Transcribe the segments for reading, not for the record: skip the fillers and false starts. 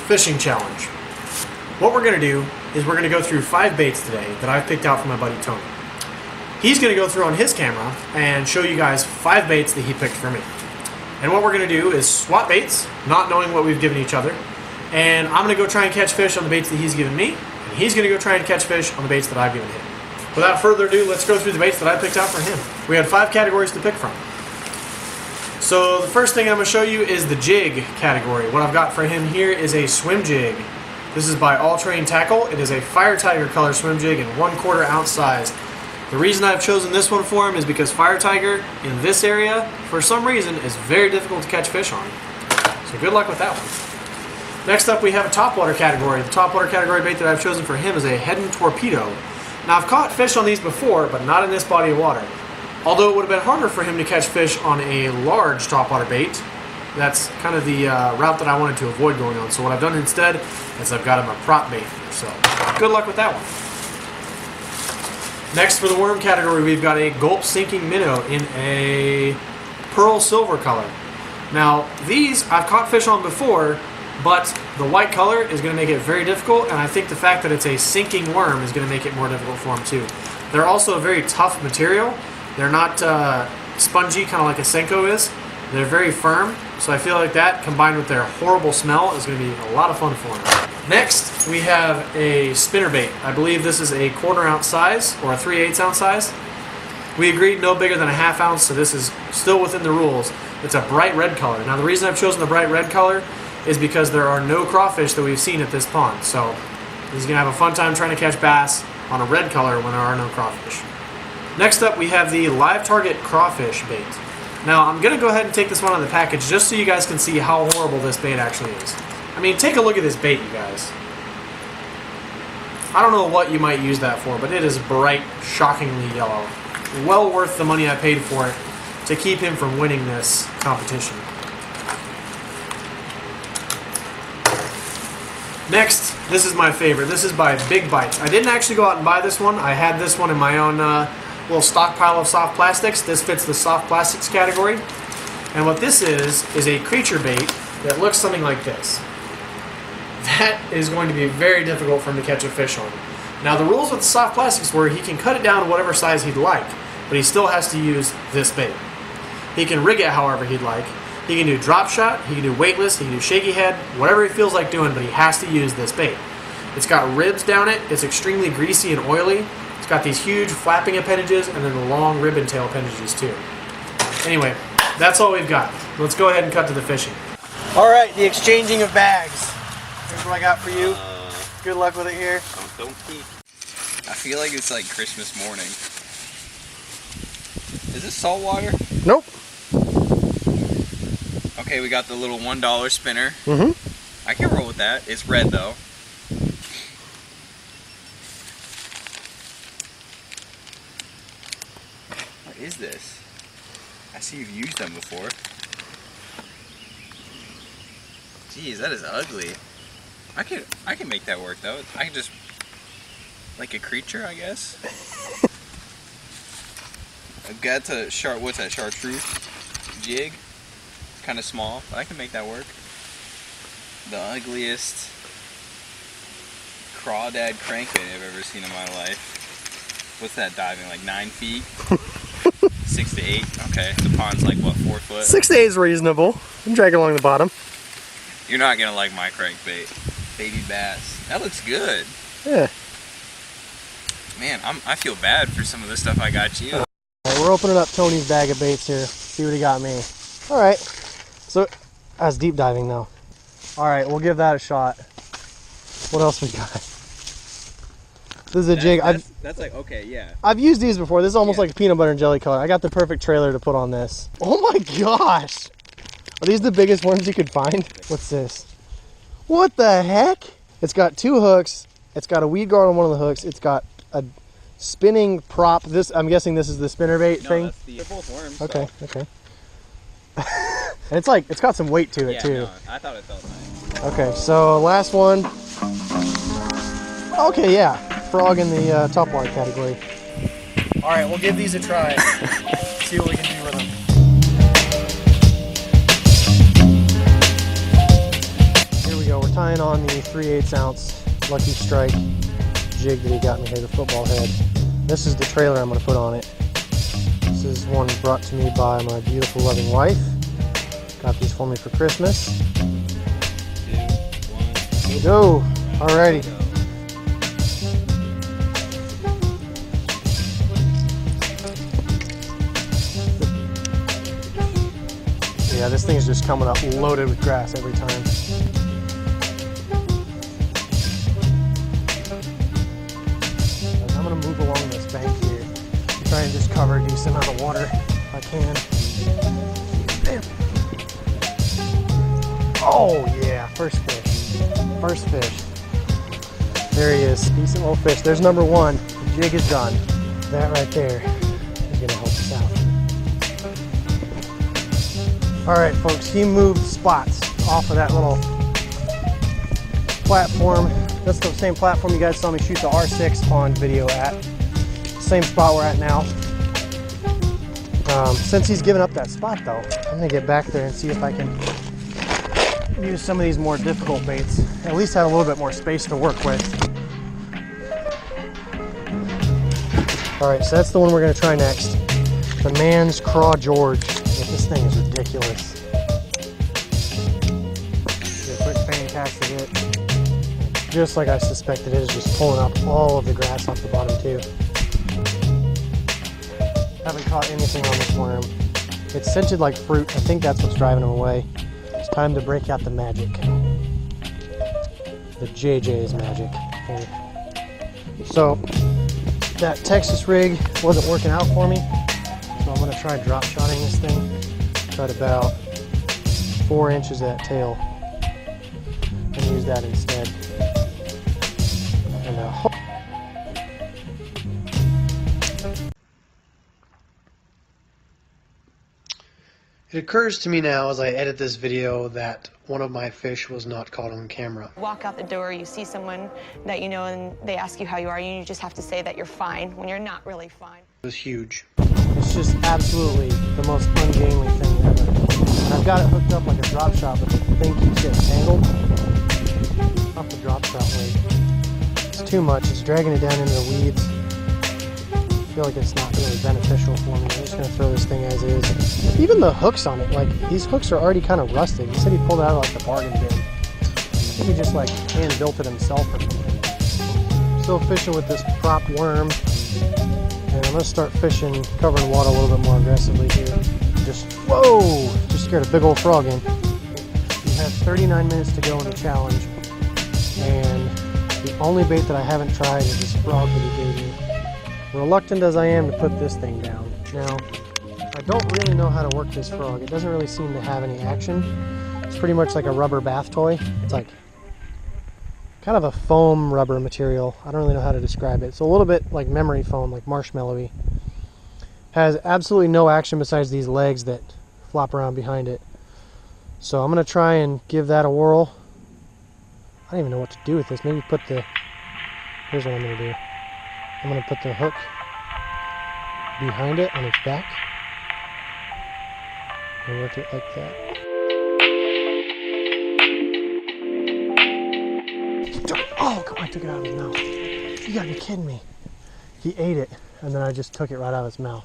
fishing challenge. What we're going to do is we're going to go through 5 baits today that I've picked out for my buddy Tony. He's going to go through on his camera and show you guys 5 baits that he picked for me. And what we're going to do is swap baits, not knowing what we've given each other. And I'm going to go try and catch fish on the baits that he's given me. And he's going to go try and catch fish on the baits that I've given him. Without further ado, let's go through the baits that I picked out for him. We had 5 categories to pick from. So the first thing I'm going to show you is the jig category. What I've got for him here is a swim jig. This is by All Terrain Tackle. It is a Fire Tiger color swim jig in 1/4 ounce size. The reason I've chosen this one for him is because Fire Tiger in this area, for some reason, is very difficult to catch fish on. So good luck with that one. Next up, we have a topwater category. The topwater category bait that I've chosen for him is a Head and Torpedo. Now I've caught fish on these before, but not in this body of water. Although it would have been harder for him to catch fish on a large topwater bait. That's kind of the route that I wanted to avoid going on. So what I've done instead is I've got him a prop bait. So good luck with that one. Next, for the worm category, we've got a gulp sinking minnow in a pearl silver color. Now these I've caught fish on before, but the white color is going to make it very difficult, and I think the fact that it's a sinking worm is going to make it more difficult for him too. They're also a very tough material. They're not spongy, kind of like a Senko is. They're very firm, so I feel like that, combined with their horrible smell, is going to be a lot of fun for him. Next, we have a spinnerbait. I believe this is a 1/4 ounce size, or a 3/8 ounce size. We agreed no bigger than a 1/2 ounce, so this is still within the rules. It's a bright red color. Now the reason I've chosen the bright red color is because there are no crawfish that we've seen at this pond, so he's going to have a fun time trying to catch bass on a red color when there are no crawfish. Next up, we have the Live Target Crawfish bait. Now, I'm going to go ahead and take this one on the package just so you guys can see how horrible this bait actually is. I mean, take a look at this bait, you guys. I don't know what you might use that for, but it is bright, shockingly yellow. Well worth the money I paid for it to keep him from winning this competition. Next, this is my favorite. This is by Big Bites. I didn't actually go out and buy this one. I had this one in my own little stockpile of soft plastics. This fits the soft plastics category. And what this is a creature bait that looks something like this. That is going to be very difficult for him to catch a fish on. Now the rules with the soft plastics were he can cut it down to whatever size he'd like, but he still has to use this bait. He can rig it however he'd like. He can do drop shot, he can do weightless, he can do shaky head, whatever he feels like doing, but he has to use this bait. It's got ribs down it, it's extremely greasy and oily. It's got these huge flapping appendages and then the long ribbon tail appendages too. Anyway, that's all we've got. Let's go ahead and cut to the fishing. Alright, the exchanging of bags. Here's what I got for you. Good luck with it here. Don't peek. I feel like it's like Christmas morning. Is this salt water? Nope. Okay, we got the little $1 spinner. Mm-hmm. I can roll with that. It's red though. What is this? I see you've used them before. Jeez, that is ugly. I can make that work though. I can just, like a creature, I guess. I've got to what's that, chartreuse jig? It's kind of small, but I can make that work. The ugliest crawdad crankbait I've ever seen in my life. What's that diving, like 9 feet? 6 to 8. Okay, the pond's like what, 4 foot? 6 to 8 is reasonable. I'm dragging along the bottom. You're not gonna like my crankbait. Baby bass. That looks good. Yeah. Man, I feel bad for some of the stuff I got you. Alright, we're opening up Tony's bag of baits here. See what he got me. Alright. So that's deep diving now. Alright, we'll give that a shot. What else we got? This is a jig. That's like, okay, yeah. I've used these before. This is almost like a peanut butter and jelly color. I got the perfect trailer to put on this. Oh my gosh! Are these the biggest worms you could find? What's this? What the heck? It's got 2 hooks. It's got a weed guard on one of the hooks. It's got a spinning prop. I'm guessing this is the spinnerbait thing. They're both worms. Okay, so. Okay. And it's got some weight to it too. No, I thought it felt nice. Okay, so last one. Okay, yeah, frog in the topwater category. All right, we'll give these a try. See what we can do with them. Here we go. We're tying on 3/8 ounce Lucky Strike jig that he got me here, the football head. This is the trailer I'm going to put on it. This is one brought to me by my beautiful, loving wife. Got these for me for Christmas. 2, 1, Here we go. Alrighty. Yeah, this thing's just coming up loaded with grass every time. I'm gonna move along this bank here and try and just cover a decent amount of water if I can. Bam. Oh yeah, first fish. First fish. There he is. Decent little fish. There's number one. The jig is done. That right there is gonna help us out. Alright folks, he moved spots off of that little platform. That's the same platform you guys saw me shoot the R6 pond video at. Same spot we're at now. Since he's given up that spot though, I'm gonna get back there and see if I can use some of these more difficult baits. At least have a little bit more space to work with. Alright, so that's the one we're gonna try next. The Man's Craw George. This thing is ridiculous. Get a quick fan cast of it. Just like I suspected, it is just pulling up all of the grass off the bottom too. Haven't caught anything on this worm. It's scented like fruit. I think that's what's driving him away. It's time to break out the magic. The JJ's magic. Here. So that Texas rig wasn't working out for me. So I'm going to try drop shotting this thing. Cut about 4 inches of that tail and use that instead. And it occurs to me now as I edit this video that one of my fish was not caught on camera. Walk out the door, you see someone that you know and they ask you how you are, and you just have to say that you're fine when you're not really fine. It was huge. It's just absolutely the most ungainly thing ever. And I've got it hooked up like a drop shot, but the thing keeps getting tangled off the drop shot weight. It's too much. It's dragging it down into the weeds. I feel like it's not really beneficial for me. I'm just going to throw this thing as is. Even the hooks on it, like these hooks are already kind of rusted. He said he pulled it out of like the bargain bin. I think he just like hand built it himself or something. Still fishing with this prop worm. And I'm going to start fishing, covering water a little bit more aggressively here. Just, whoa! Just scared a big old frog in. We have 39 minutes to go in the challenge. And the only bait that I haven't tried is this frog that he gave me. Reluctant as I am to put this thing down. Now, I don't really know how to work this frog. It doesn't really seem to have any action. It's pretty much like a rubber bath toy. It's like kind of a foam rubber material. I don't really know how to describe it. It's a little bit like memory foam, like marshmallowy. Has absolutely no action besides these legs that flop around behind it. So I'm going to try and give that a whirl. I don't even know what to do with this. Maybe put the... Here's what I'm going to do. I'm going to put the hook behind it on its back. And work it like that. Oh, come on, I took it out of his mouth. You gotta be kidding me. He ate it, and then I just took it right out of his mouth.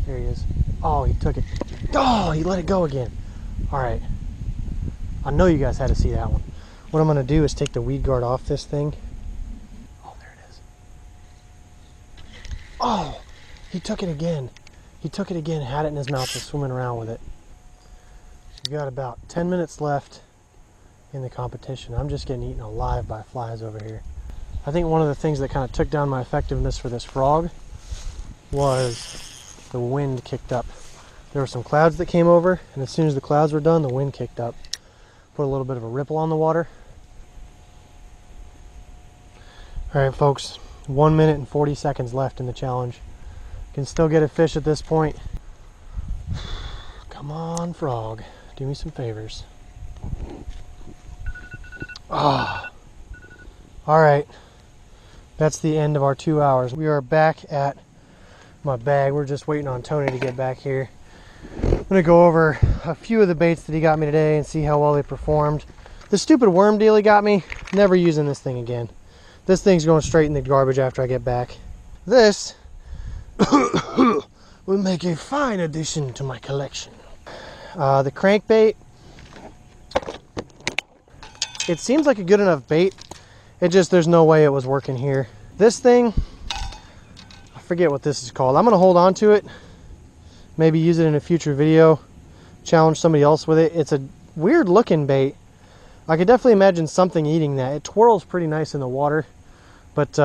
There he is. Oh, he took it. Oh, he let it go again. Alright. I know you guys had to see that one. What I'm gonna do is take the weed guard off this thing. Oh, there it is. Oh, he took it again. He took it again, had it in his mouth, and swimming around with it. We've got about 10 minutes left in the competition. I'm just getting eaten alive by flies over here. I think one of the things that kind of took down my effectiveness for this frog was the wind kicked up. There were some clouds that came over, and as soon as the clouds were done, the wind kicked up. Put a little bit of a ripple on the water. Alright folks, 1 minute and 40 seconds left in the challenge. Can still get a fish at this point. Come on, frog. Do me some favors. Ah. Alright. That's the end of our 2 hours. We are back at my bag. We're just waiting on Tony to get back here. I'm going to go over a few of the baits that he got me today and see how well they performed. The stupid worm deal he got me, never using this thing again. This thing's going straight in the garbage after I get back. This will make a fine addition to my collection. The crankbait, it seems like a good enough bait. It just, there's no way it was working here. This thing, I forget what this is called. I'm gonna hold on to it, maybe use it in a future video, challenge somebody else with it. It's a weird looking bait. I could definitely imagine something eating that. It twirls pretty nice in the water, but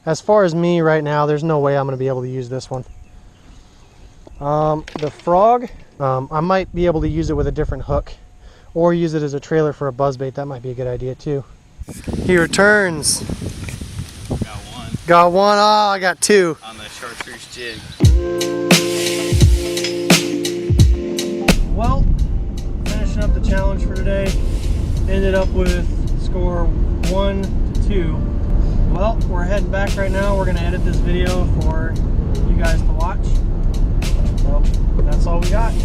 as far as me right now, there's no way I'm gonna be able to use this one. The frog, I might be able to use it with a different hook or use it as a trailer for a buzzbait. That might be a good idea too. He returns. Got one. Got one. Oh, I got two. On the chartreuse jig. Well, finishing up the challenge for today. Ended up with score 1-2. Well, we're heading back right now. We're going to edit this video for you guys to watch. Well, that's all we got.